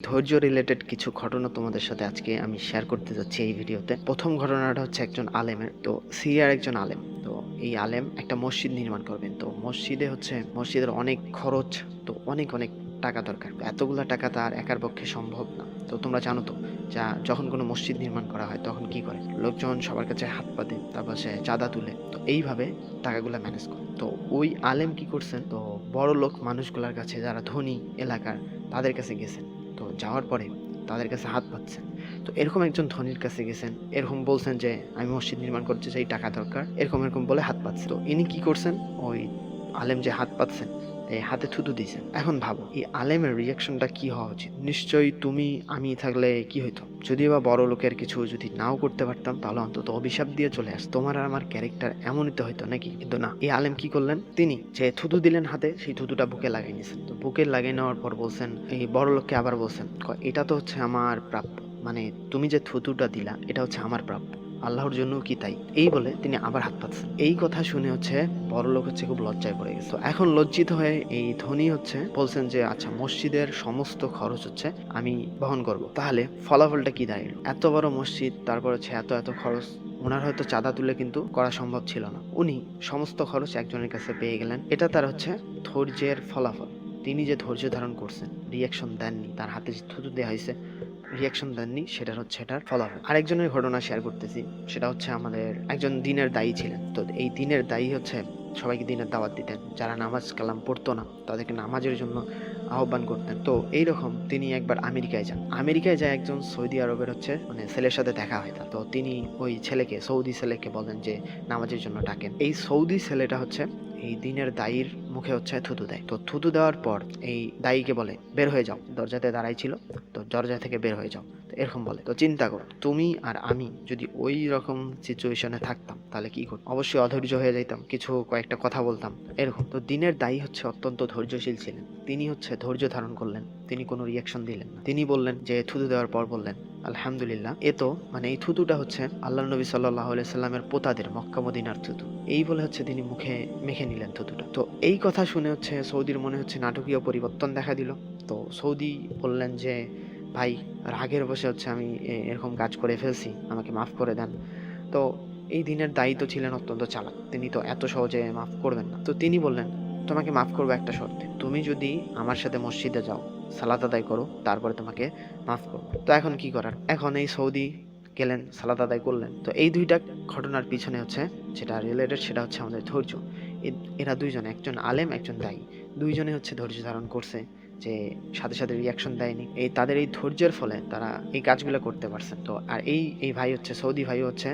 ধৈর্য রিলেটেড কিছু ঘটনা তোমাদের সাথে আজকে আমি শেয়ার করতে যাচ্ছি এই ভিডিওতে। প্রথম ঘটনাটা হচ্ছে একজন আলেমের। তো সিরিয়ার একজন আলেম, তো এই আলেম একটা মসজিদ নির্মাণ করবেন। তো মসজিদের অনেক খরচ, তো অনেক অনেক টাকা দরকার। এতগুলা টাকা তার একার পক্ষে সম্ভব না। তো তোমরা জানো তো, যখন কোনো মসজিদ নির্মাণ করা হয় তখন কি করে, লোকজন সবার কাছে হাত পাতে, তারপর সে চাঁদা তুলে, তো এইভাবে টাকাগুলা ম্যানেজ করে। তো ওই আলেম কি করছেন, তো বড় লোক মানুষগুলোর কাছে, যারা ধনী এলাকার, তাদের কাছে গেছেন। তো যাওয়ার পরে তাদের কাছে হাত পাতছেন। তো এরকম একজন ধনীর কাছে গেছেন, এরকম বলছেন যে আমি মসজিদ নির্মাণ করতে চাই, টাকা দরকার, এরকম এরকম বলে হাত পাতছেন। তো ইনি কি করছেন, ওই আলেম যে হাত পাতছেন, এই হাতে থুতু দিয়েছেন। এখন ভাবো এই আলেমের রিয়াকশনটা কি হওয়া উচিত। নিশ্চয়ই তুমি আমি থাকলে কি হইতো, যদিও বা বড় লোকের কিছু যদি নাও করতে পারতাম, তাহলে অন্তত অভিশাপ দিয়ে চলে আস, তোমার আর আমার ক্যারেক্টার এমনই তো হইতো নাকি। কিন্তু না, এই আলেম কি করলেন, তিনি যে থুতু দিলেন হাতে, সেই থুতুটা বুকে লাগাই নিয়েছেন। তো বুকে লাগিয়ে নেওয়ার পর বলছেন, এই বড় লোককে আবার বলছেন, এটা তো হচ্ছে আমার প্রাপ্য, মানে তুমি যে থুতুটা দিলা এটা হচ্ছে আমার প্রাপ্য, আল্লাহর জন্য কি তাই। এই বলে তিনি আবার হাত পাতছেন। এই কথা শুনে হচ্ছে বড়লোক হচ্ছে খুব লজ্জায় পড়ে গেছে। তো এখন লজ্জিত হয়ে এই ধনী হচ্ছে বলছেন যে আচ্ছা, মসজিদের সমস্ত খরচ হচ্ছে আমি বহন করব। তাহলে ফলাফলটা কি দাঁড়ালো, এত বড় মসজিদ, তারপর হচ্ছে এত এত খরচ, ওনার হয়তো চাঁদা তুলে কিন্তু করা সম্ভব ছিল না। উনি সমস্ত খরচ একজনের কাছে পেয়ে গেলেন। এটা তার হচ্ছে ধৈর্যের ফলাফল। তিনি যে ধৈর্য ধারণ করছেন, রিয়াকশন দেননি, তার হাতে যে থুতু দেওয়া হয়েছে, রিয়াকশন দেননি, সেটার হচ্ছে এটার ফলাফল। আরেকজনের ঘটনা শেয়ার করতেছি। সেটা হচ্ছে আমাদের একজন দিনের দায়ী ছিলেন। তো এই দিনের দায়ী হচ্ছে সবাইকে দিনের দাওয়াত দিতেন, যারা নামাজ কালাম পড়তো না তাদেরকে নামাজের জন্য আহ্বান করতেন। তো এইরকম তিনি একবার আমেরিকায় যান। আমেরিকায় যায় একজন সৌদি আরবের হচ্ছে মানে ছেলের সাথে দেখা হয় তার। তো তিনি ওই ছেলেকে, সৌদি ছেলেকে বলেন যে নামাজের জন্য ডাকেন। এই সৌদি ছেলেটা হচ্ছে এই দিনের দায়ীর মুখে হচ্ছে থুতু দেয়। তো থুতু দেওয়ার পর এই দায়ীকে বলে বের হয়ে যাও, দরজাতে দাঁড়াই ছিল, তো দরজা থেকে বের হয়ে যাও। তো এরকম বলে। তো চিন্তা করো, তুমি আর আমি যদি ওই রকম সিচুয়েশনে থাকতাম তাহলে কি করতাম। অবশ্যই অধৈর্য হয়ে যাইতাম, কিছু কয়েকটা কথা বলতাম এরকম। তো দিনের দায়ী হচ্ছে অত্যন্ত ধৈর্যশীল ছিলেন। তিনি হচ্ছে ধৈর্য ধারণ করলেন, তিনি কোনো রিয়াকশন দিলেন না। তিনি বললেন যে, থুতু দেওয়ার পর বললেন আলহামদুলিল্লাহ, এ তো মানে এই থুতুটা হচ্ছে আল্লাহ নবী সাল্লাল্লাহু আলাইহি সাল্লামের পোতাদের, মক্কা মদিনার থুতু। এই বলে হচ্ছে তিনি মুখে মেখে নিলেন থুতুটা। তো এই কথা শুনে হচ্ছে সৌদির মনে হচ্ছে নাটকীয় পরিবর্তন দেখা দিল। তো সৌদি বললেন যে ভাই, রাগের বসে হচ্ছে আমি এরকম কাজ করে ফেলছি, আমাকে মাফ করে দেন। তো এই দিনের দায়িত্ব ছিলেন অত্যন্ত চালাক, তিনি তো এত সহজে মাফ করবেন না। তো তিনি বললেন, তোমাকে মাফ করবো একটা শর্তে, তুমি যদি আমার সাথে মসজিদে যাও, সালাত আদায় করো, তারপরে তোমাকে মাফ করবো। তো এখন কি করার, এখন এই সৌদি গেলেন, সালাত আদায় করলেন। তো এই দুইটা ঘটনার পিছনে হচ্ছে যেটা রিলেটেড, সেটা হচ্ছে আমাদের ধৈর্য। এরা দুইজন, একজন আলেম একজন দায়ী, দুইজনে হচ্ছে ধৈর্য ধারণ করছে, যে সাথে সাথে রিয়াকশন দেয়নি। এই তাদের এই ধৈর্যের ফলে তারা এই কাজগুলো করতে পারছেন। তো আর এই ভাই হচ্ছে, সৌদি ভাই হচ্ছে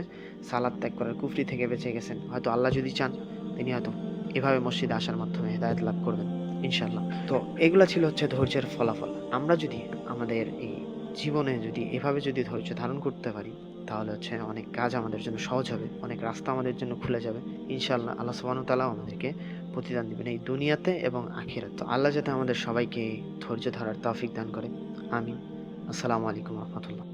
সালাত ত্যাগ করার, কুফরি থেকে বেঁচে গেছেন। হয়তো আল্লাহ যদি চান, তিনি হয়তো এভাবে মসজিদে আসার মাধ্যমে হেদায়েত লাভ করবেন ইনশাল্লাহ। তো এগুলা ছিল হচ্ছে ধৈর্যের ফলাফল। আমরা যদি আমাদের এই জীবনে যদি এভাবে যদি ধৈর্য ধারণ করতে পারি, তাহলে হচ্ছে অনেক কাজ আমাদের জন্য সহজ হবে, অনেক রাস্তা আমাদের জন্য খুলে যাবে ইনশাল্লাহ। আল্লাহ সুবহানাহু ওয়া তাআলা আমাদেরকে প্রতিদান দিবেন এই দুনিয়াতে এবং আখিরাতে। তো আল্লাহ যাতে আমাদের সবাইকে ধৈর্য ধরার তৌফিক দান করে, আমিন। আসসালামু আলাইকুম রহমতুল্লাহ।